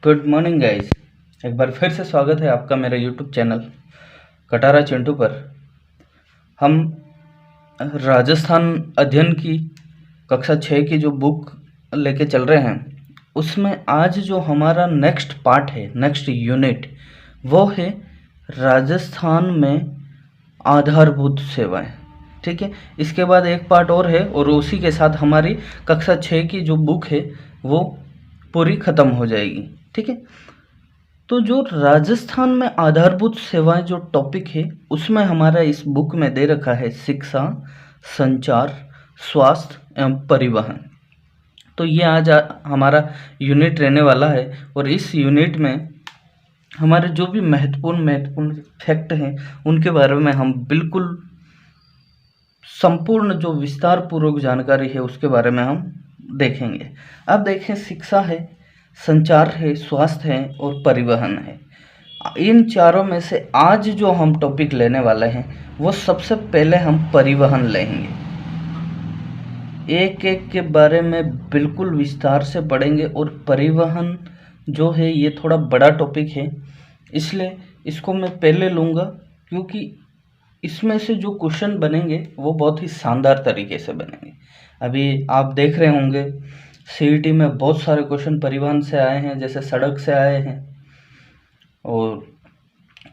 Good morning guys. एक बार फिर से स्वागत है आपका मेरे यूट्यूब चैनल कटारा चिंटू पर। हम राजस्थान अध्ययन की कक्षा 6 की जो बुक लेके चल रहे हैं, उसमें आज जो हमारा नेक्स्ट पार्ट है, नेक्स्ट यूनिट, वो है राजस्थान में आधारभूत सेवाएं। ठीक है, इसके बाद एक पार्ट और है और उसी के साथ हमारी कक्षा 6 की जो बुक है वो पूरी ख़त्म हो जाएगी। ठीक है, तो जो राजस्थान में आधारभूत सेवाएं जो टॉपिक है, उसमें हमारा इस बुक में दे रखा है शिक्षा, संचार, स्वास्थ्य एवं परिवहन। तो ये आज हमारा यूनिट रहने वाला है और इस यूनिट में हमारे जो भी महत्वपूर्ण फैक्ट हैं उनके बारे में हम बिल्कुल संपूर्ण जो विस्तार पूर्वक जानकारी है उसके बारे में हम देखेंगे। अब देखें, शिक्षा है, संचार है, स्वास्थ्य है और परिवहन है। इन चारों में से आज जो हम टॉपिक लेने वाले हैं वो सबसे पहले हम परिवहन लेंगे। एक एक के बारे में बिल्कुल विस्तार से पढ़ेंगे और परिवहन जो है ये थोड़ा बड़ा टॉपिक है, इसलिए इसको मैं पहले लूँगा क्योंकि इसमें से जो क्वेश्चन बनेंगे वो बहुत ही शानदार तरीके से बनेंगे। अभी आप देख रहे होंगे सीईटी में बहुत सारे क्वेश्चन परिवहन से आए हैं, जैसे सड़क से आए हैं, और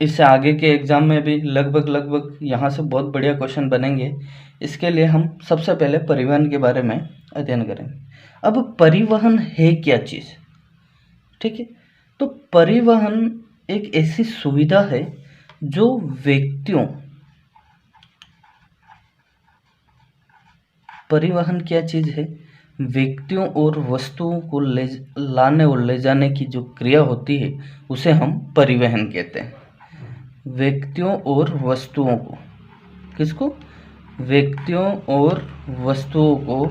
इससे आगे के एग्ज़ाम में भी लगभग यहाँ से बहुत बढ़िया क्वेश्चन बनेंगे। इसके लिए हम सबसे पहले परिवहन के बारे में अध्ययन करेंगे। अब परिवहन है क्या चीज़? ठीक है, तो परिवहन एक ऐसी सुविधा है जो परिवहन क्या चीज़ है? व्यक्तियों और वस्तुओं को लाने और ले जाने की जो क्रिया होती है उसे हम परिवहन कहते हैं। व्यक्तियों और वस्तुओं को, किसको? व्यक्तियों और वस्तुओं को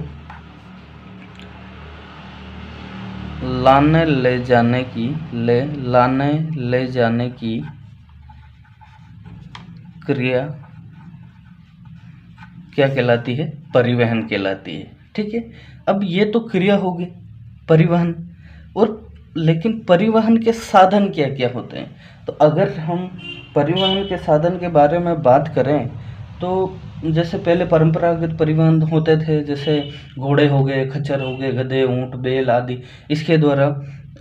लाने ले जाने की क्रिया क्या कहलाती है? परिवहन कहलाती है। ठीक है, अब ये तो क्रिया होगी परिवहन, और लेकिन परिवहन के साधन क्या क्या होते हैं? तो अगर हम परिवहन के साधन के बारे में बात करें तो जैसे पहले परंपरागत परिवहन होते थे, जैसे घोड़े हो गए, खच्चर हो गए, गधे, ऊंट, बैल आदि, इसके द्वारा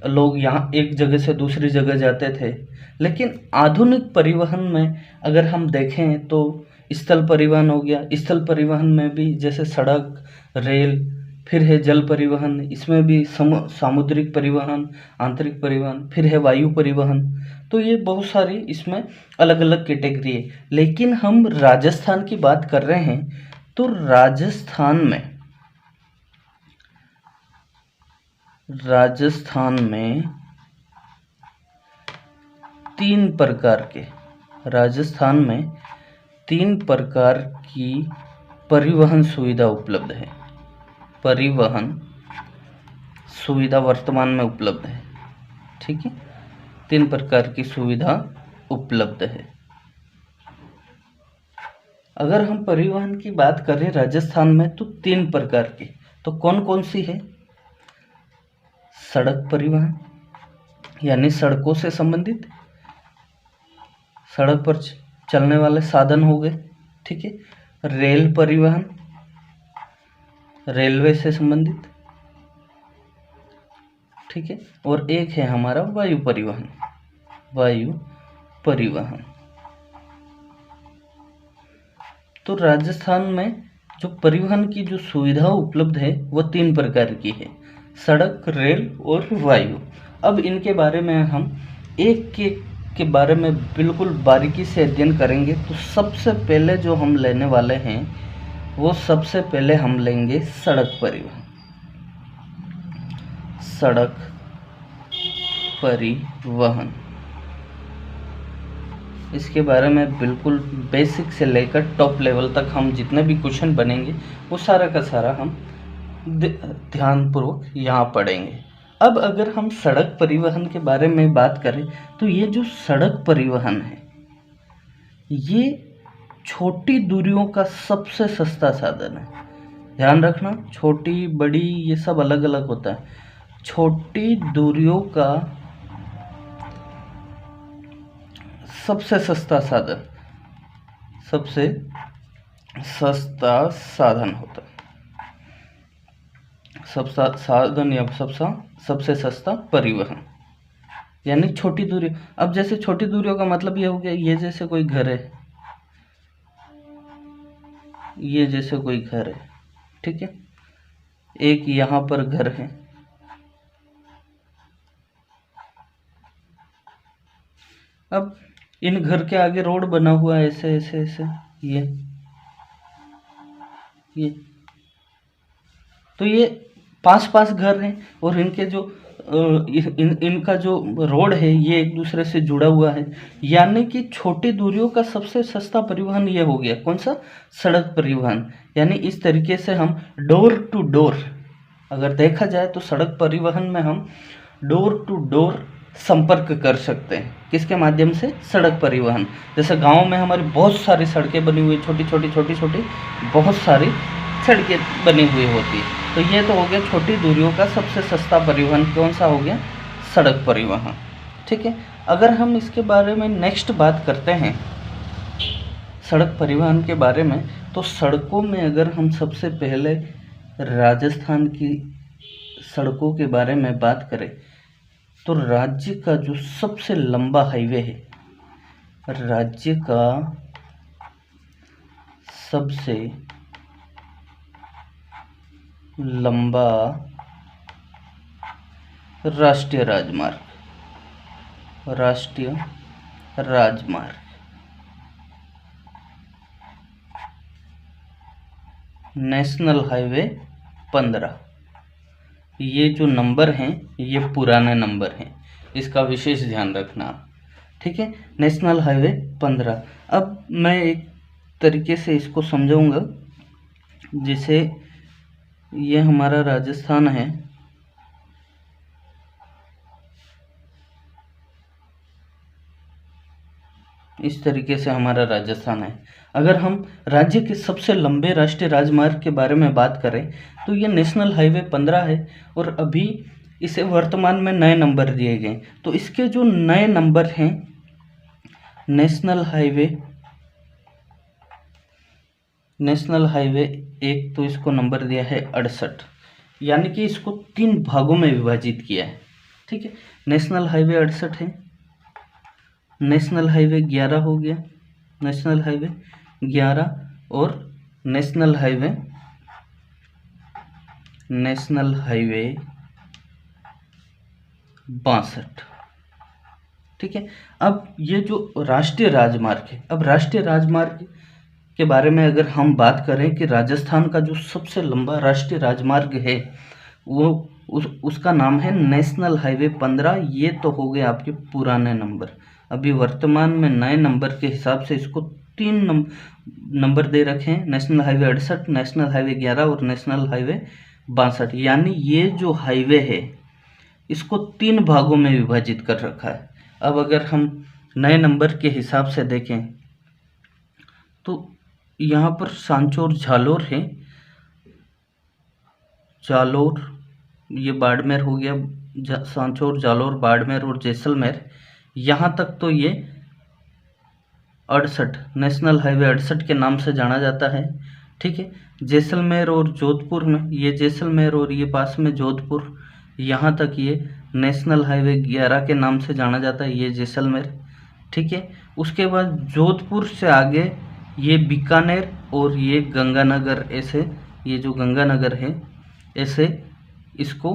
लोग यहाँ एक जगह से दूसरी जगह जाते थे। लेकिन आधुनिक परिवहन में अगर हम देखें तो स्थल परिवहन हो गया। स्थल परिवहन में भी जैसे सड़क, रेल, फिर है जल परिवहन, इसमें भी सामुद्रिक परिवहन, आंतरिक परिवहन, फिर है वायु परिवहन। तो ये बहुत सारी इसमें अलग अलग कैटेगरी है। लेकिन हम राजस्थान की बात कर रहे हैं तो राजस्थान में तीन प्रकार की परिवहन सुविधा उपलब्ध है। परिवहन सुविधा वर्तमान में उपलब्ध है। ठीक है, 3 प्रकार की सुविधा उपलब्ध है। अगर हम परिवहन की बात करें राजस्थान में तो 3 प्रकार की, तो कौन कौन सी है? सड़क परिवहन, यानी सड़कों से संबंधित, सड़क पर चलने वाले साधन हो गए। ठीक है, रेल परिवहन, रेलवे से संबंधित। ठीक है, और एक है हमारा वायु परिवहन। तो राजस्थान में जो परिवहन की जो सुविधा उपलब्ध है वो 3 प्रकार की है, सड़क, रेल और वायु। अब इनके बारे में हम एक के बारे में बिल्कुल बारीकी से अध्ययन करेंगे। तो सबसे पहले जो हम लेने वाले हैं वो सबसे पहले हम लेंगे सड़क परिवहन। इसके बारे में बिल्कुल बेसिक से लेकर टॉप लेवल तक हम जितने भी क्वेश्चन बनेंगे वो सारा का सारा हम ध्यानपूर्वक यहाँ पढ़ेंगे। अब अगर हम सड़क परिवहन के बारे में बात करें तो ये जो सड़क परिवहन है ये छोटी दूरियों का सबसे सस्ता साधन है। ध्यान रखना, छोटी बड़ी ये सब अलग अलग होता है। छोटी दूरियों का सबसे सस्ता साधन, सबसे सस्ता साधन होता है, सस्ता साधन या सबसे सस्ता परिवहन, यानी छोटी दूरी। अब जैसे छोटी दूरियों का मतलब ये हो गया, ये जैसे कोई घर है, ये जैसे कोई घर है, ठीक है, एक यहाँ पर घर है, अब इन घर के आगे रोड बना हुआ है ऐसे ऐसे ऐसे, ये तो ये पास पास घर हैं और इनके जो इनका जो रोड है ये एक दूसरे से जुड़ा हुआ है, यानी कि छोटी दूरियों का सबसे सस्ता परिवहन ये हो गया, कौन सा, सड़क परिवहन। यानी इस तरीके से हम डोर टू डोर, अगर देखा जाए तो सड़क परिवहन में हम डोर टू डोर संपर्क कर सकते हैं, किसके माध्यम से, सड़क परिवहन। जैसे गांव में हमारी बहुत सारी सड़कें बनी हुई, छोटी छोटी बहुत सारी सड़कें बनी हुई होती है, तो ये तो हो गया छोटी दूरियों का सबसे सस्ता परिवहन, कौन सा हो गया, सड़क परिवहन, ठीक है। अगर हम इसके बारे में नेक्स्ट बात करते हैं सड़क परिवहन के बारे में, तो सड़कों में अगर हम सबसे पहले राजस्थान की सड़कों के बारे में बात करें, तो राज्य का जो सबसे लंबा हाईवे है, राज्य का सबसे लंबा राष्ट्रीय राजमार्ग, नेशनल हाईवे 15, ये जो नंबर हैं ये पुराने नंबर हैं, इसका विशेष ध्यान रखना, ठीक है, नेशनल हाईवे 15। अब मैं एक तरीके से इसको समझाऊंगा, जैसे ये हमारा राजस्थान है, इस तरीके से हमारा राजस्थान है। अगर हम राज्य के सबसे लंबे राष्ट्रीय राजमार्ग के बारे में बात करें तो ये नेशनल हाईवे 15 है, और अभी इसे वर्तमान में नए नंबर दिए गए। तो इसके जो नए नंबर हैं, नेशनल हाईवे 1, तो इसको नंबर दिया है 68, यानी कि इसको 3 भागों में विभाजित किया है, ठीक है। नेशनल हाईवे 68 है, नेशनल हाईवे 11 हो गया, नेशनल हाईवे 11, और नेशनल हाईवे 62, ठीक है। अब ये जो राष्ट्रीय राजमार्ग है, अब राष्ट्रीय राजमार्ग के बारे में अगर हम बात करें कि राजस्थान का जो सबसे लंबा राष्ट्रीय राजमार्ग है वो उसका नाम है नेशनल हाईवे 15। ये तो हो गए आपके पुराने नंबर। अभी वर्तमान में नए नंबर के हिसाब से इसको 3 नंबर दे रखे हैं, नेशनल हाईवे 68, नेशनल हाईवे 11 और नेशनल हाईवे 62। यानी ये जो हाईवे है इसको 3 भागों में विभाजित कर रखा है। अब अगर हम नए नंबर के हिसाब से देखें तो यहाँ पर सांचौर झालोर है, जालोर, ये बाड़मेर हो गया, सांचौर, जालोर, बाड़मेर और जैसलमेर, यहाँ तक तो ये 68 नेशनल हाईवे 68 के नाम से जाना जाता है, ठीक है। जैसलमेर और जोधपुर में, ये जैसलमेर और ये पास में जोधपुर, यहाँ तक ये नेशनल हाईवे 11 के नाम से जाना जाता है, ये जैसलमेर, ठीक है। उसके बाद जोधपुर से आगे ये बीकानेर और ये गंगानगर, ऐसे ये जो गंगानगर है ऐसे इसको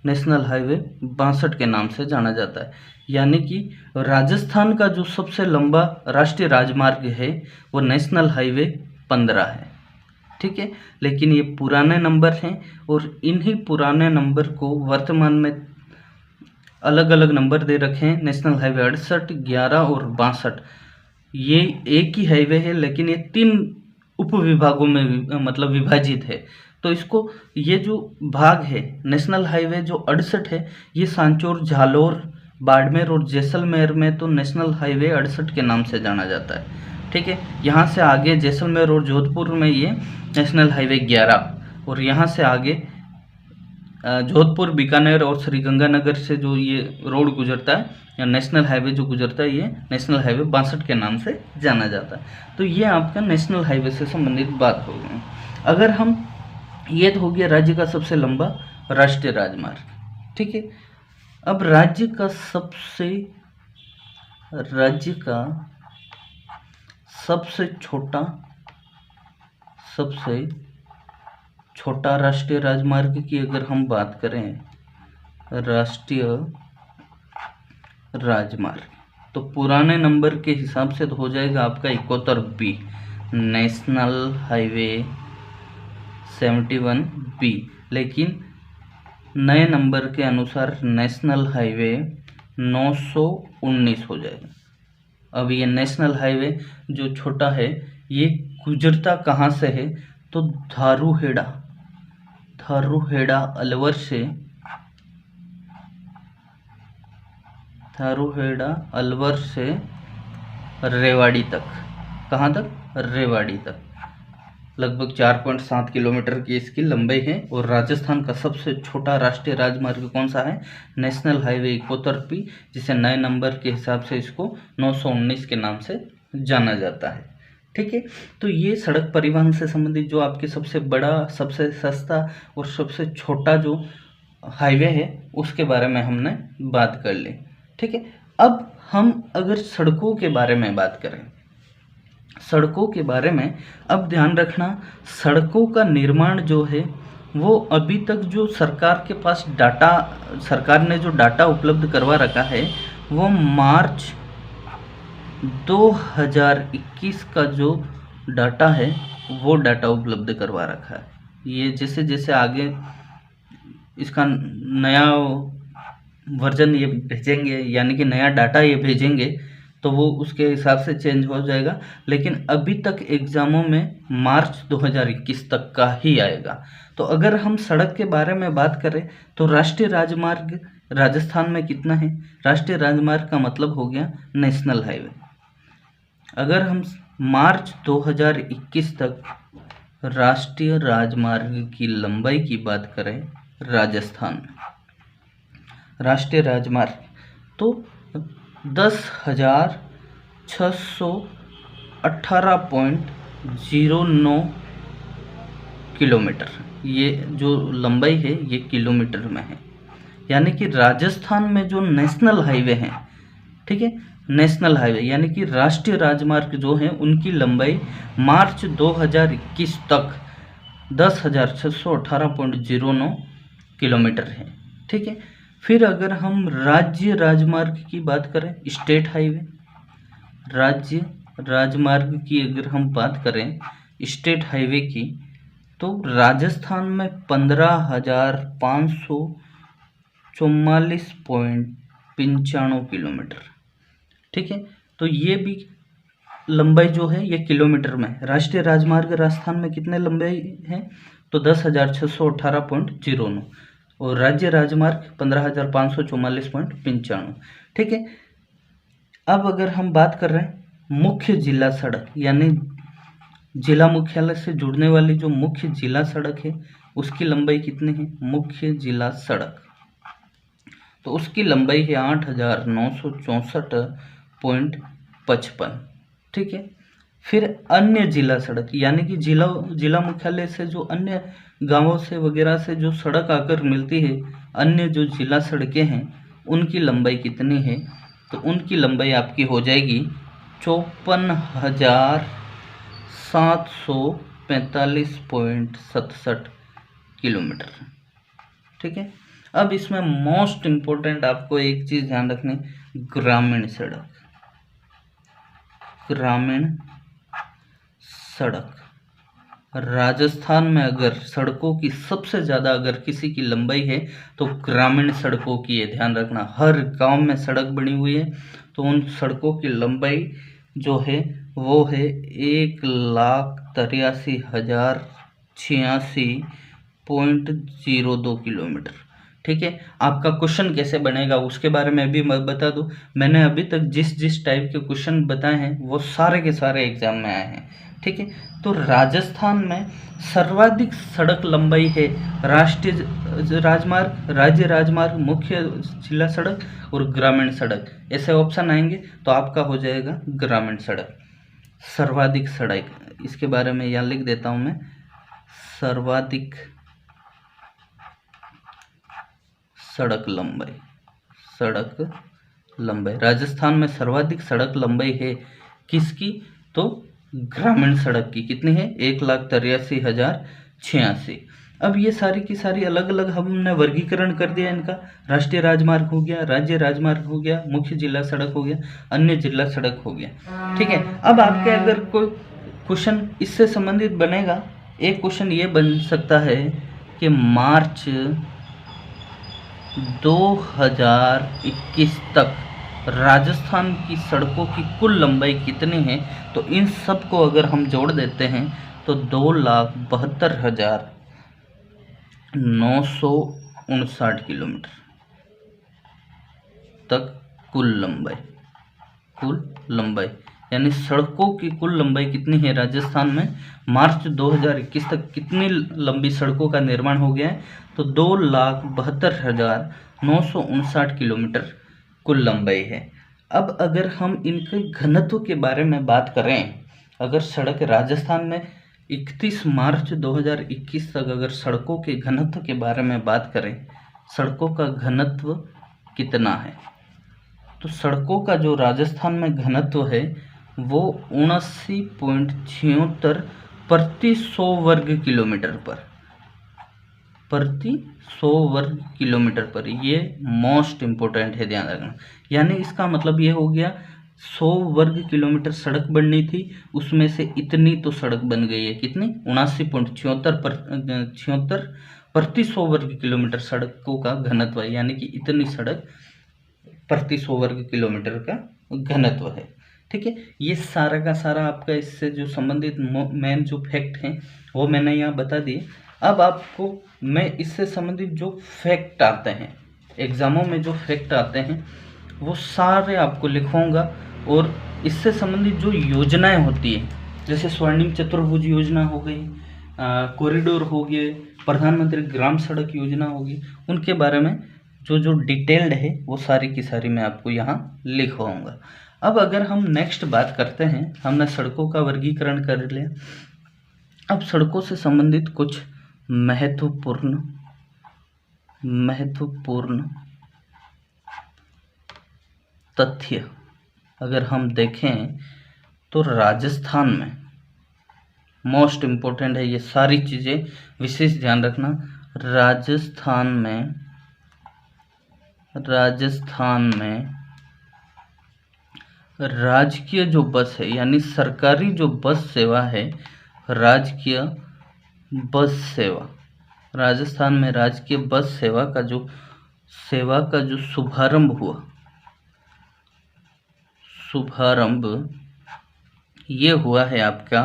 नेशनल हाईवे 62 के नाम से जाना जाता है। यानी कि राजस्थान का जो सबसे लंबा राष्ट्रीय राजमार्ग है वो नेशनल हाईवे 15 है, ठीक है। लेकिन ये पुराने नंबर हैं और इन्हीं पुराने नंबर को वर्तमान में अलग अलग नंबर दे रखे हैं, नेशनल हाईवे 68, 11 और 62। ये एक ही हाईवे है लेकिन ये 3 उप विभागों में मतलब विभाजित है। तो इसको, ये जो भाग है नेशनल हाईवे जो 68 है, ये सांचौर, झालोर, बाड़मेर और जैसलमेर में तो नेशनल हाईवे 68 के नाम से जाना जाता है, ठीक है। यहाँ से आगे जैसलमेर और जोधपुर में ये नेशनल हाईवे 11, और यहाँ से आगे जोधपुर, बीकानेर और श्रीगंगानगर से जो ये रोड गुजरता है या नेशनल हाईवे जो गुजरता है, ये नेशनल हाईवे 62 के नाम से जाना जाता है। तो ये आपका नेशनल हाईवे से संबंधित बात हो गई। अगर हम, ये तो हो गया राज्य का सबसे लंबा राष्ट्रीय राजमार्ग, ठीक है। अब राज्य का सबसे छोटा राष्ट्रीय राजमार्ग की अगर हम बात करें, राष्ट्रीय राजमार्ग, तो पुराने नंबर के हिसाब से तो हो जाएगा आपका 71B, नेशनल हाईवे 71B, लेकिन नए नंबर के अनुसार नेशनल हाईवे 919 हो जाएगा। अब ये नेशनल हाईवे जो छोटा है, ये गुजरता कहाँ से है, तो धारूहेड़ा अलवर से रेवाड़ी तक। कहाँ तक? रेवाड़ी तक। लगभग 4.7 किलोमीटर की इसकी लंबाई है। और राजस्थान का सबसे छोटा राष्ट्रीय राजमार्ग कौन सा है? नेशनल हाईवे 71B, जिसे नए नंबर के हिसाब से इसको 919 के नाम से जाना जाता है, ठीक है। तो ये सड़क परिवहन से संबंधित जो आपके सबसे बड़ा, सबसे सस्ता और सबसे छोटा जो हाईवे है उसके बारे में हमने बात कर ली, ठीक है। अब हम अगर सड़कों के बारे में बात करें, सड़कों के बारे में, अब ध्यान रखना, सड़कों का निर्माण जो है वो अभी तक जो सरकार के पास डाटा, सरकार ने जो डाटा उपलब्ध करवा रखा है, वो मार्च 2021 का जो डाटा है वो डाटा उपलब्ध करवा रखा है। ये जैसे जैसे आगे इसका नया वर्जन ये भेजेंगे, यानी कि नया डाटा ये भेजेंगे, तो वो उसके हिसाब से चेंज हो जाएगा। लेकिन अभी तक एग्ज़ामों में मार्च 2021 तक का ही आएगा। तो अगर हम सड़क के बारे में बात करें तो राष्ट्रीय राजमार्ग राजस्थान में कितना है? राष्ट्रीय राजमार्ग का मतलब हो गया नेशनल हाईवे। अगर हम मार्च 2021 तक राष्ट्रीय राजमार्ग की लंबाई की बात करें राजस्थान में, राष्ट्रीय राजमार्ग तो 10,618.09 किलोमीटर, ये जो लंबाई है ये किलोमीटर में है। यानी कि राजस्थान में जो नेशनल हाईवे हैं, ठीक है, नेशनल हाईवे यानी कि राष्ट्रीय राजमार्ग जो हैं उनकी लंबाई मार्च 2021 तक 10,618.09 किलोमीटर है, ठीक है। फिर अगर हम राज्य राजमार्ग की बात करें, स्टेट हाईवे, राज्य राजमार्ग की अगर हम बात करें स्टेट हाईवे की, तो राजस्थान में 15,544.95 किलोमीटर, ठीक है। तो ये भी लंबाई जो है ये किलोमीटर में है। राष्ट्रीय राजमार्ग राजस्थान में कितने लंबाई है? तो 10,618.09 और राज्य राजमार्ग 15,544.95, ठीक है। अब अगर हम बात कर रहे हैं मुख्य जिला सड़क, यानी जिला मुख्यालय से जुड़ने वाली जो मुख्य जिला सड़क है उसकी लंबाई कितनी है? मुख्य जिला सड़क तो उसकी लंबाई है 8,964.55, ठीक है। फिर अन्य जिला सड़क यानी कि जिला मुख्यालय से जो अन्य गांवों से वगैरह से जो सड़क आकर मिलती है, अन्य जो जिला सड़कें हैं उनकी लंबाई कितनी है? तो उनकी लंबाई आपकी हो जाएगी 54,745.67 किलोमीटर, ठीक है। अब इसमें मोस्ट इम्पोर्टेंट आपको एक चीज़ ध्यान रखनी, ग्रामीण सड़क। ग्रामीण सड़क राजस्थान में अगर सड़कों की सबसे ज़्यादा अगर किसी की लंबाई है तो ग्रामीण सड़कों की है। ध्यान रखना, हर गांव में सड़क बनी हुई है तो उन सड़कों की लंबाई जो है वो है 1,83,086.02 किलोमीटर, ठीक है। आपका क्वेश्चन कैसे बनेगा उसके बारे में भी मैं बता दूं। मैंने अभी तक जिस टाइप के क्वेश्चन बताए हैं वो सारे के सारे एग्जाम में आए हैं, ठीक है। तो राजस्थान में सर्वाधिक सड़क लंबाई है राष्ट्रीय राजमार्ग, राज्य राजमार्ग, मुख्य जिला सड़क और ग्रामीण सड़क। ऐसे ऑप्शन आएंगे तो आपका हो जाएगा ग्रामीण सड़क। सर्वाधिक सड़क, इसके बारे में यहाँ लिख देता हूँ मैं, सर्वाधिक सड़क लंबाई, सड़क लंबाई राजस्थान में सर्वाधिक सड़क लंबाई है किसकी? तो ग्रामीण सड़क की। कितनी है? 1,83,086। अब ये सारी की सारी अलग अलग हमने वर्गीकरण कर दिया इनका। राष्ट्रीय राजमार्ग हो गया, राज्य राजमार्ग हो गया, मुख्य जिला सड़क हो गया, अन्य जिला सड़क हो गया, ठीक है। अब आपके अगर कोई क्वेश्चन इससे संबंधित बनेगा, एक क्वेश्चन ये बन सकता है कि मार्च 2021 तक राजस्थान की सड़कों की कुल लंबाई कितनी है? तो इन सब को अगर हम जोड़ देते हैं तो 2,72,959 किलोमीटर तक कुल लंबाई, यानी सड़कों की कुल लंबाई कितनी है राजस्थान में? मार्च 2021 तक कितनी लंबी सड़कों का निर्माण हो गया है? तो 2,72,959 किलोमीटर कुल लंबाई है। अब अगर हम इनके घनत्व के बारे में बात करें, अगर सड़क राजस्थान में 31 मार्च 2021 तक अगर सड़कों के घनत्व के बारे में बात करें, सड़कों का घनत्व कितना है? तो सड़कों का जो राजस्थान में घनत्व है वो 79.76 प्रति 100 वर्ग किलोमीटर पर, प्रति 100 वर्ग किलोमीटर पर। ये मोस्ट इम्पोर्टेंट है, ध्यान रखना। यानी इसका मतलब ये हो गया 100 वर्ग किलोमीटर सड़क बननी थी, उसमें से इतनी तो सड़क बन गई है। कितनी? 79.76 प्रति 100 वर्ग किलोमीटर सड़कों का घनत्व है, यानी कि इतनी सड़क प्रति 100 वर्ग किलोमीटर का घनत्व है, ठीक है। ये सारा का सारा आपका इससे जो संबंधित मेन जो फैक्ट हैं वो मैंने यहाँ बता दिए। अब आपको मैं इससे संबंधित जो फैक्ट आते हैं, एग्जामों में जो फैक्ट आते हैं वो सारे आपको लिखवाऊंगा, और इससे संबंधित जो योजनाएं होती है, जैसे स्वर्णिम चतुर्भुज योजना हो गई, कॉरिडोर हो गए, प्रधानमंत्री ग्राम सड़क योजना होगी, उनके बारे में जो डिटेल्ड है वो सारी की सारी मैं आपको यहाँ लिखवाऊंगा। अब अगर हम नेक्स्ट बात करते हैं, हमने सड़कों का वर्गीकरण कर लिया, अब सड़कों से संबंधित कुछ महत्वपूर्ण तथ्य अगर हम देखें तो राजस्थान में मोस्ट इम्पोर्टेंट है, ये सारी चीज़ें विशेष ध्यान रखना। राजस्थान में राजकीय जो बस है, यानी सरकारी जो बस सेवा है, राजकीय बस सेवा, राजस्थान में राजकीय बस सेवा का जो शुभारंभ ये हुआ है आपका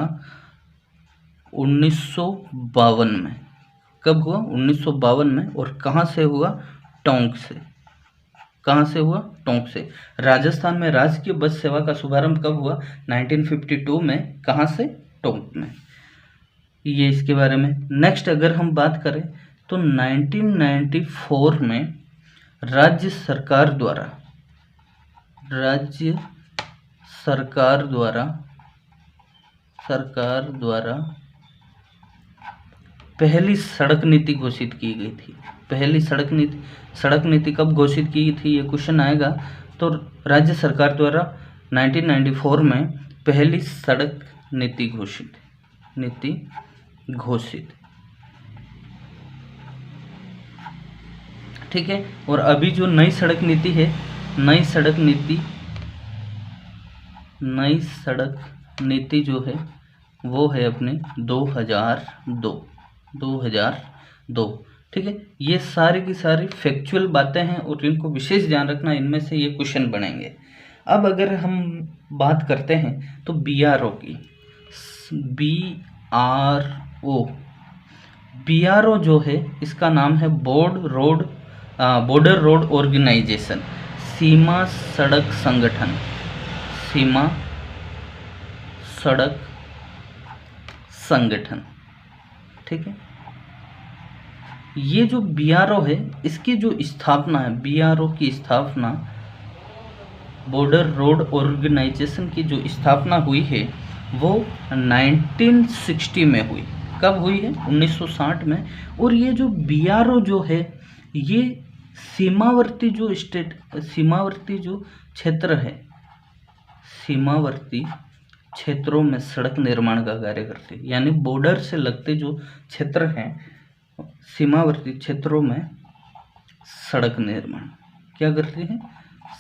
1952 में। कब हुआ? 1952 में। और कहाँ से हुआ? टोंक से। कहाँ से हुआ? टोंक से। राजस्थान में राजकीय बस सेवा का शुभारंभ कब हुआ? 1952 में। कहाँ से? टोंक में। ये इसके बारे में। नेक्स्ट अगर हम बात करें तो 1994 में राज्य सरकार द्वारा पहली सड़क नीति घोषित की गई थी। पहली सड़क नीति कब घोषित की थी, ये क्वेश्चन आएगा। तो राज्य सरकार द्वारा 1994 में पहली सड़क नीति घोषित, ठीक है। और अभी जो नई सड़क नीति है, नई सड़क नीति जो है वो है अपने 2002, ठीक है। ये सारी की सारी फैक्चुअल बातें हैं और इनको विशेष ध्यान रखना, इनमें से ये क्वेश्चन बनेंगे। अब अगर हम बात करते हैं तो BRO की, BRO जो है इसका नाम है बॉर्डर रोड ऑर्गेनाइजेशन, सीमा सड़क संगठन। ठीक है, ये जो BRO है इसकी जो स्थापना है, BRO की स्थापना, बॉर्डर रोड ऑर्गेनाइजेशन की जो स्थापना हुई है वो 1960 में हुई। कब हुई है? 1960 में। और ये जो BRO जो है ये सीमावर्ती जो क्षेत्र है, सीमावर्ती क्षेत्रों में सड़क निर्माण का कार्य करती है। यानी बॉर्डर से लगते जो क्षेत्र हैं, सीमावर्ती क्षेत्रों में सड़क निर्माण क्या करती है?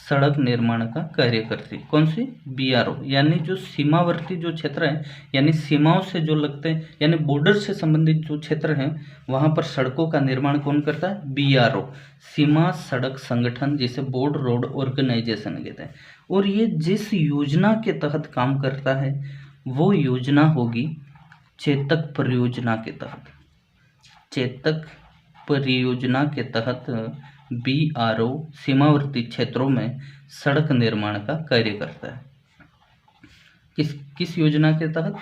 सड़क निर्माण का कार्य करती है। कौन सी? BRO। यानी जो सीमावर्ती जो क्षेत्र है, यानी सीमाओं से जो लगते हैं, यानी बॉर्डर से संबंधित जो क्षेत्र हैं वहाँ पर सड़कों का निर्माण कौन करता है? BRO, सीमा सड़क संगठन, जिसे बॉर्डर रोड ऑर्गेनाइजेशन कहते हैं। और ये जिस योजना के तहत काम करता है वो योजना होगी चेतक परियोजना के तहत। चेतक परियोजना के तहत BRO सीमावर्ती क्षेत्रों में सड़क निर्माण का कार्य करता है। किस योजना के तहत?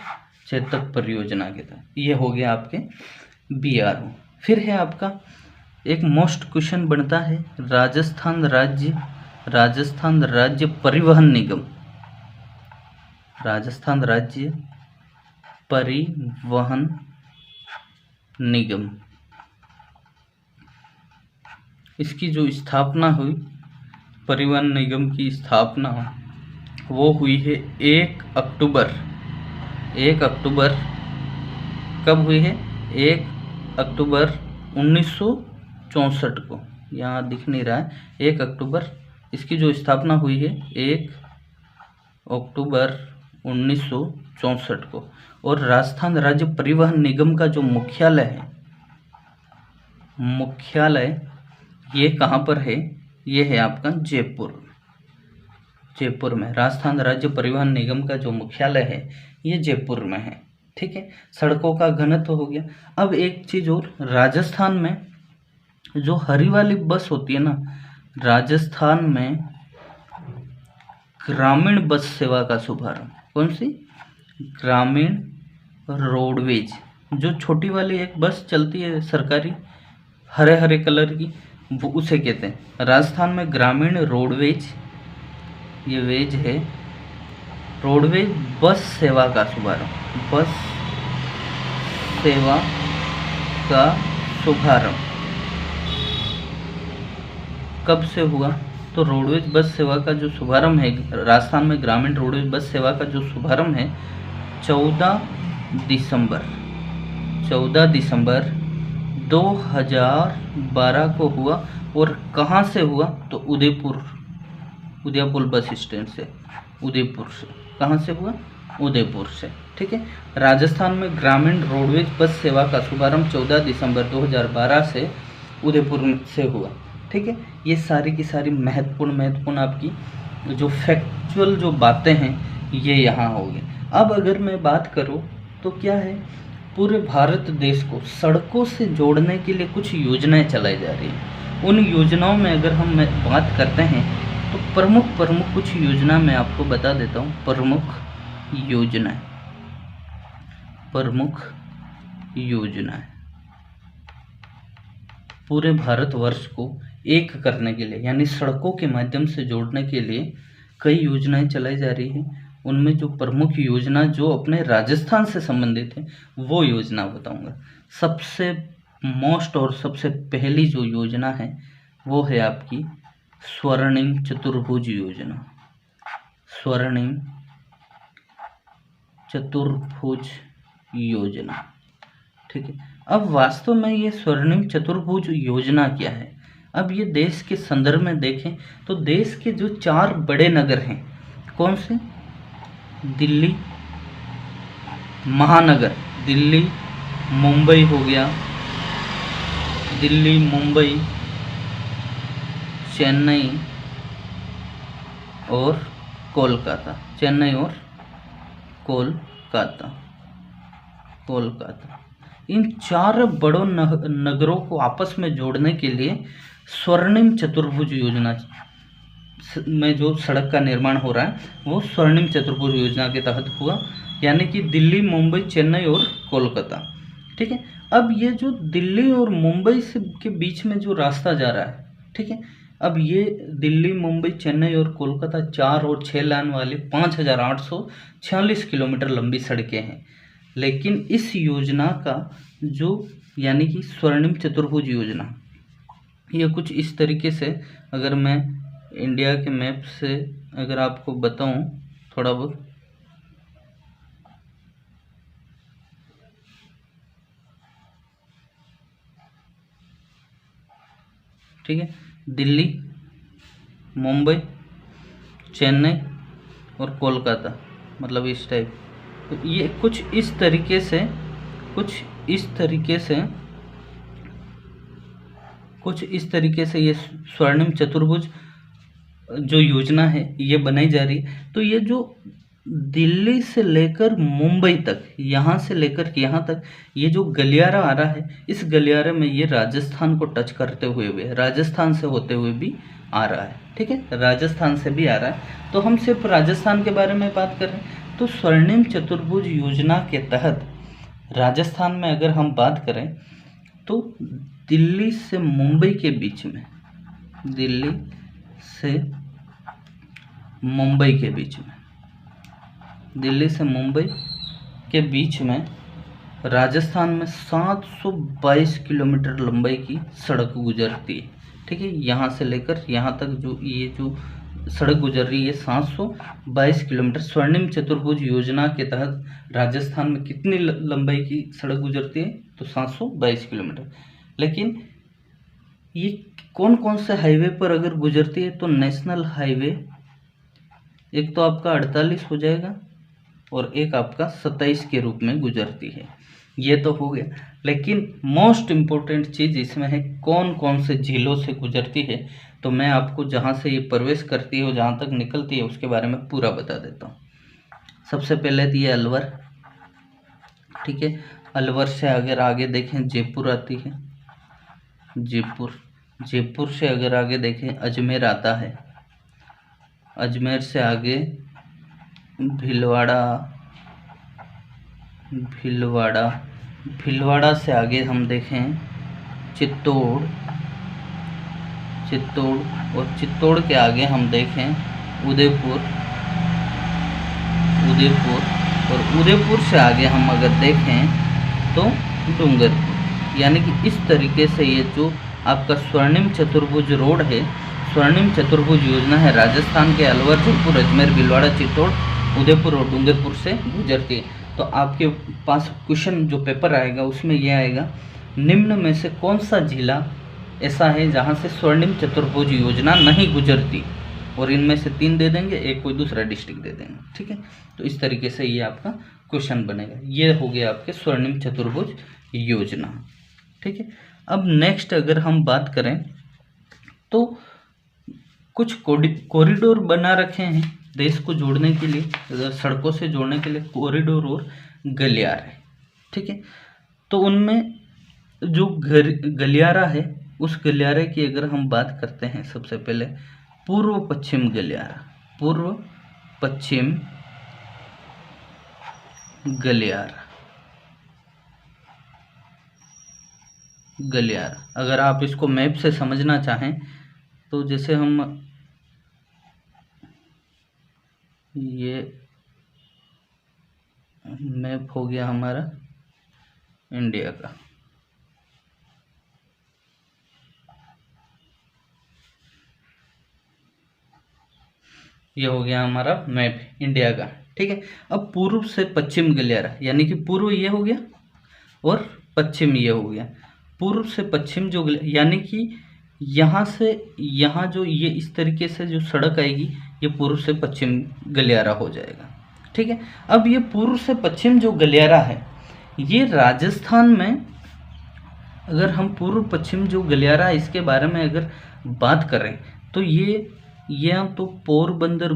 चेतक परियोजना के तहत। ये हो गया आपके BRO। फिर है आपका एक मोस्ट क्वेश्चन बनता है राजस्थान राज्य परिवहन निगम। राजस्थान राज्य परिवहन निगम, इसकी जो स्थापना हुई, परिवहन निगम की स्थापना वो हुई है 1 अक्टूबर। कब हुई है? 1 अक्टूबर 1964 को। यहाँ दिख नहीं रहा है, 1 अक्टूबर इसकी जो स्थापना हुई है 1 अक्टूबर 1964 को। और राजस्थान राज्य परिवहन निगम का जो मुख्यालय है, ये कहाँ पर है? ये है आपका जयपुर में। राजस्थान राज्य परिवहन निगम का जो मुख्यालय है ये जयपुर में है। ठीक है, सड़कों का घनत्व हो गया। अब एक चीज़ और, राजस्थान में जो हरी वाली बस होती है ना, राजस्थान में ग्रामीण बस सेवा का शुभारंभ। कौन सी? ग्रामीण रोडवेज। जो छोटी वाली एक बस चलती है सरकारी, हरे कलर की, वो उसे कहते हैं। राजस्थान में ग्रामीण रोडवेज, ये वेज है, रोडवेज बस सेवा का शुभारंभ। बस सेवा का शुभारंभ कब से हुआ? तो रोडवेज बस सेवा का जो शुभारंभ है राजस्थान में, ग्रामीण रोडवेज बस सेवा का जो शुभारंभ है 14 दिसंबर 2012 को हुआ। और कहाँ से हुआ? तो उदयपुर बस स्टैंड से, उदयपुर से। कहाँ से हुआ? उदयपुर से। ठीक है, राजस्थान में ग्रामीण रोडवेज बस सेवा का शुभारंभ 14 दिसंबर 2012 से उदयपुर से हुआ। ठीक है, ये सारी की सारी महत्वपूर्ण आपकी जो फैक्चुअल जो बातें हैं ये यहाँ होगी। अब अगर मैं बात करूँ तो क्या है, पूरे भारत देश को सड़कों से जोड़ने के लिए कुछ योजनाएं चलाई जा रही हैं। उन योजनाओं में अगर हम बात करते हैं तो प्रमुख कुछ योजना मैं आपको बता देता हूँ। प्रमुख योजनाएं पूरे भारतवर्ष को एक करने के लिए, यानी सड़कों के माध्यम से जोड़ने के लिए कई योजनाएं चलाई जा रही हैं। उनमें जो प्रमुख योजना जो अपने राजस्थान से संबंधित है वो योजना बताऊंगा। सबसे मोस्ट और सबसे पहली जो योजना है वो है आपकी स्वर्णिम चतुर्भुज योजना। स्वर्णिम चतुर्भुज योजना। ठीक है, अब वास्तव में ये स्वर्णिम चतुर्भुज योजना क्या है? अब ये देश के संदर्भ में देखें तो देश के जो 4 बड़े नगर हैं, कौन से? दिल्ली महानगर, दिल्ली मुंबई हो गया, दिल्ली मुंबई, चेन्नई और कोलकाता। चेन्नई और कोलकाता। इन 4 बड़ों नगरों को आपस में जोड़ने के लिए स्वर्णिम चतुर्भुज योजना में जो सड़क का निर्माण हो रहा है वो स्वर्णिम चतुर्भुज योजना के तहत हुआ। यानी कि दिल्ली, मुंबई, चेन्नई और कोलकाता। ठीक है, अब ये जो दिल्ली और मुंबई से के बीच में जो रास्ता जा रहा है, ठीक है, अब ये दिल्ली, मुंबई, चेन्नई और कोलकाता 4 और 6 लाइन वाली 5,846 किलोमीटर लंबी सड़कें हैं। लेकिन इस योजना का जो यानी कि स्वर्णिम चतुर्भुज योजना, ये कुछ इस तरीके से, अगर मैं इंडिया के मैप से अगर आपको बताऊं थोड़ा बहुत, ठीक है, दिल्ली, मुंबई, चेन्नई और कोलकाता, मतलब इस टाइप। तो ये कुछ इस तरीके से ये स्वर्णिम चतुर्भुज जो योजना है ये बनाई जा रही है। तो ये जो दिल्ली से लेकर मुंबई तक, यहाँ से लेकर यहाँ तक ये जो गलियारा आ रहा है, इस गलियारे में ये राजस्थान को टच करते हुए भी, राजस्थान से होते हुए भी आ रहा है। ठीक है, राजस्थान से भी आ रहा है। तो हम सिर्फ राजस्थान के बारे में बात कर रहे हैं। तो स्वर्णिम चतुर्भुज योजना के तहत राजस्थान में अगर हम बात करें तो दिल्ली से मुंबई के बीच में, दिल्ली से मुंबई के बीच में, दिल्ली से मुंबई के बीच में राजस्थान में 722 किलोमीटर लंबाई की सड़क गुजरती है। ठीक है, यहाँ से लेकर यहाँ तक जो ये जो सड़क गुजर रही है 722 किलोमीटर। स्वर्णिम चतुर्भुज योजना के तहत राजस्थान में कितनी लंबाई की सड़क गुजरती है? तो 722 किलोमीटर। लेकिन ये कौन कौन से हाईवे पर अगर गुजरती है? तो नेशनल हाईवे एक तो आपका 48 हो जाएगा और एक आपका 27 के रूप में गुजरती है। ये तो हो गया, लेकिन मोस्ट इम्पोर्टेंट चीज़ इसमें है कौन कौन से झीलों से गुजरती है। तो मैं आपको जहाँ से ये प्रवेश करती है और जहाँ तक निकलती है उसके बारे में पूरा बता देता हूँ। सबसे पहले तो ये अलवर, ठीक है, अलवर से अगर आगे देखें जयपुर आती है, जयपुर से अगर आगे देखें अजमेर आता है, अजमेर से आगे भीलवाड़ा से आगे हम देखें चित्तौड़, और चित्तौड़ के आगे हम देखें उदयपुर, और उदयपुर से आगे हम अगर देखें तो डूंगरपुर। यानी कि इस तरीके से ये जो आपका स्वर्णिम चतुर्भुज रोड है, स्वर्णिम चतुर्भुज योजना है, राजस्थान के अलवर, जयपुर, अजमेर, भीलवाड़ा, चित्तौड़, उदयपुर और डूंगरपुर से गुजरती है। तो आपके पास क्वेश्चन जो पेपर आएगा उसमें यह आएगा, निम्न में से कौन सा जिला ऐसा है जहां से स्वर्णिम चतुर्भुज योजना नहीं गुजरती? और इनमें से 3 दे देंगे, एक कोई दूसरा डिस्ट्रिक्ट दे देंगे। ठीक है, तो इस तरीके से ये आपका क्वेश्चन बनेगा। ये हो गया आपके स्वर्णिम चतुर्भुज योजना। ठीक है, अब नेक्स्ट अगर हम बात करें तो कुछ कॉरिडोर बना रखे हैं देश को जोड़ने के लिए, सड़कों से जोड़ने के लिए कॉरिडोर और गलियारे। ठीक है, तो उनमें जो गलियारा है, उस गलियारे की अगर हम बात करते हैं, सबसे पहले पूर्व पश्चिम गलियारा, पूर्व पश्चिम गलियारा, अगर आप इसको मैप से समझना चाहें तो जैसे हम ये मैप हो गया हमारा इंडिया का, ये हो गया हमारा मैप इंडिया का। ठीक है, अब पूर्व से पश्चिम गलियारा, यानी कि पूर्व ये हो गया और पश्चिम ये हो गया। पूर्व से पश्चिम जो यानी कि यहाँ से यहाँ जो ये इस तरीके से जो सड़क आएगी, ये पूर्व से पश्चिम गलियारा हो जाएगा। ठीक है, अब ये पूर्व से पश्चिम जो गलियारा है, ये राजस्थान में, अगर हम पूर्व पश्चिम जो गलियारा इसके बारे में अगर बात करें तो ये तो पोरबंदर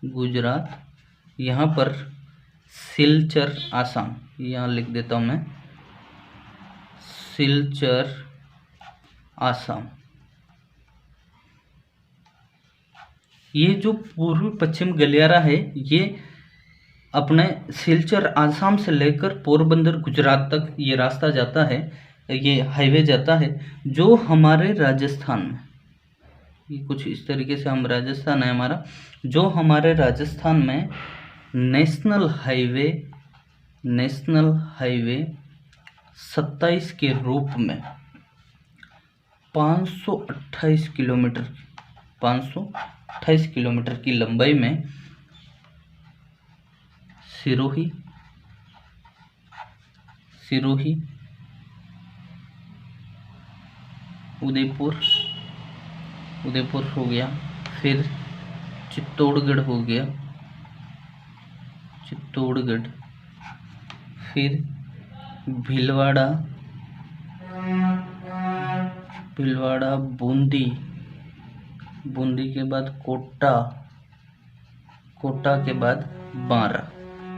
गुजरात, यहाँ पर सिलचर आसाम, यहाँ लिख देता हूँ मैं, सिलचर आसाम, ये जो पूर्वी पश्चिम गलियारा है ये अपने सिलचर आसाम से लेकर पोरबंदर गुजरात तक ये रास्ता जाता है, ये हाईवे जाता है, जो हमारे राजस्थान में, ये कुछ इस तरीके से हम राजस्थान है हमारा, जो हमारे राजस्थान में नेशनल हाईवे 27 के रूप में 528 किलोमीटर की लंबाई में सिरोही उदयपुर हो गया, फिर चित्तौड़गढ़ हो गया, फिर भीलवाड़ा, बूंदी के बाद कोटा के बाद बारा,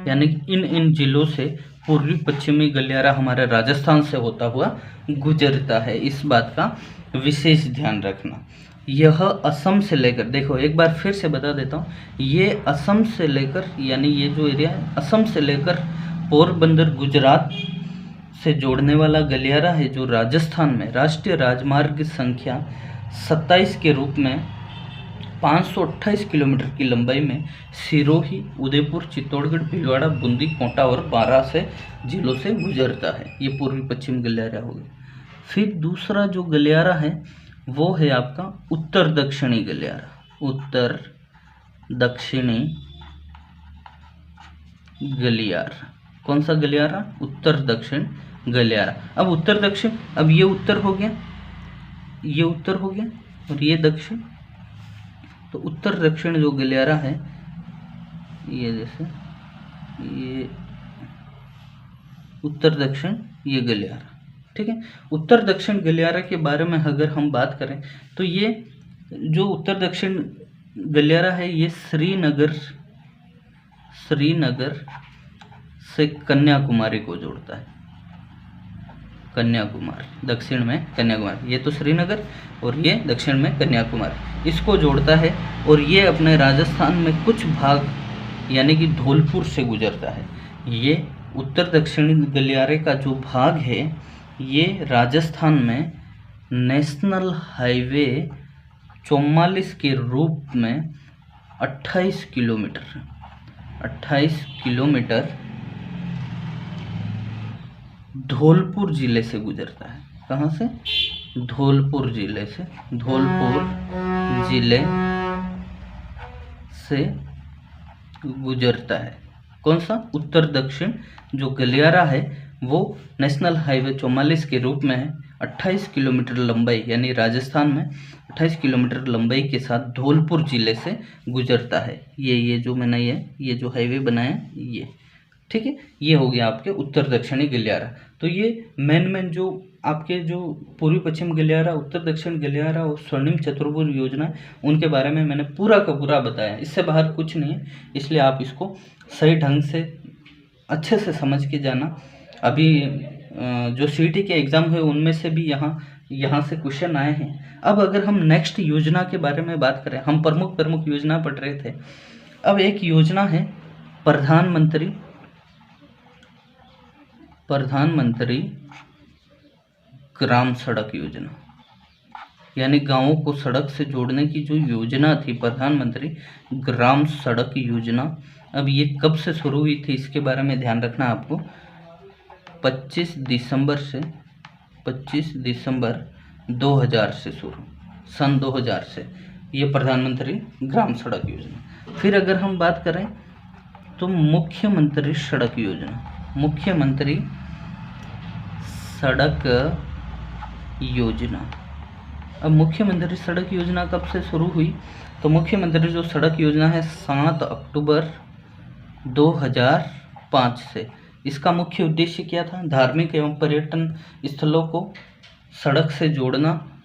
यानी इन जिलों से पूर्वी पश्चिमी गलियारा हमारे राजस्थान से होता हुआ गुजरता है। इस बात का विशेष ध्यान रखना। यह असम से लेकर, देखो एक बार फिर से बता देता हूँ, ये असम से लेकर, यानी ये जो एरिया है असम से लेकर पोरबंदर गुजरात से जोड़ने वाला गलियारा है, जो राजस्थान में राष्ट्रीय राजमार्ग संख्या 27 के रूप में 528 किलोमीटर की लंबाई में सिरोही, उदयपुर, चित्तौड़गढ़, भीलवाड़ा, बूंदी, कोटा और बारा से जिलों से गुजरता है। ये पूर्वी पश्चिम गलियारा हो गया। फिर दूसरा जो गलियारा है वो है आपका उत्तर दक्षिणी गलियारा। कौन सा गलियारा? उत्तर दक्षिण गलियारा। अब उत्तर दक्षिण, अब ये उत्तर हो गया और ये दक्षिण। तो उत्तर दक्षिण जो गलियारा है, ये जैसे ये उत्तर दक्षिण ये गलियारा, ठीक है। उत्तर दक्षिण गलियारा के बारे में अगर हम बात करें तो ये जो उत्तर दक्षिण गलियारा है ये श्रीनगर से कन्याकुमारी को जोड़ता है। दक्षिण में कन्याकुमारी, ये तो श्रीनगर और ये दक्षिण में कन्याकुमारी, इसको जोड़ता है। और ये अपने राजस्थान में कुछ भाग यानी कि धौलपुर से गुजरता है। ये उत्तर दक्षिण गलियारे का जो भाग है ये राजस्थान में नेशनल हाईवे 44 के रूप में 28 किलोमीटर धौलपुर जिले से गुजरता है। कहाँ से? धौलपुर जिले से गुजरता है। कौन सा? उत्तर दक्षिण जो गलियारा है वो नेशनल हाईवे 44 के रूप में है। 28 किलोमीटर लंबाई, यानी राजस्थान में 28 किलोमीटर लंबाई के साथ धौलपुर जिले से गुजरता है। ये जो मैंने ये जो हाईवे बनाया ये, ठीक है। ये हो गया आपके उत्तर दक्षिणी गलियारा। तो ये मेन जो आपके जो पूर्वी पश्चिम गलियारा, उत्तर दक्षिण गलियारा और स्वर्णिम चतुर्भुज योजना, उनके बारे में मैंने पूरा का पूरा बताया। इससे बाहर कुछ नहीं है, इसलिए आप इसको सही ढंग से अच्छे से समझ के जाना। अभी जो सीईटी के एग्ज़ाम हुए उनमें से भी यहाँ से क्वेश्चन आए हैं। अब अगर हम नेक्स्ट योजना के बारे में बात करें, हम प्रमुख योजना पढ़ रहे थे। अब एक योजना है प्रधानमंत्री ग्राम सड़क योजना, यानी गांवों को सड़क से जोड़ने की जो योजना थी, प्रधानमंत्री ग्राम सड़क योजना। अब ये कब से शुरू हुई थी इसके बारे में ध्यान रखना आपको। 25 दिसंबर 2000 से शुरू, सन 2000 से ये प्रधानमंत्री ग्राम सड़क योजना। फिर अगर हम बात करें तो मुख्यमंत्री सड़क योजना, अब मुख्यमंत्री सड़क योजना कब से शुरू हुई? तो मुख्यमंत्री जो सड़क योजना है 7 अक्टूबर 2005 से। इसका मुख्य उद्देश्य क्या था? धार्मिक एवं पर्यटन स्थलों को सड़क से जोड़ना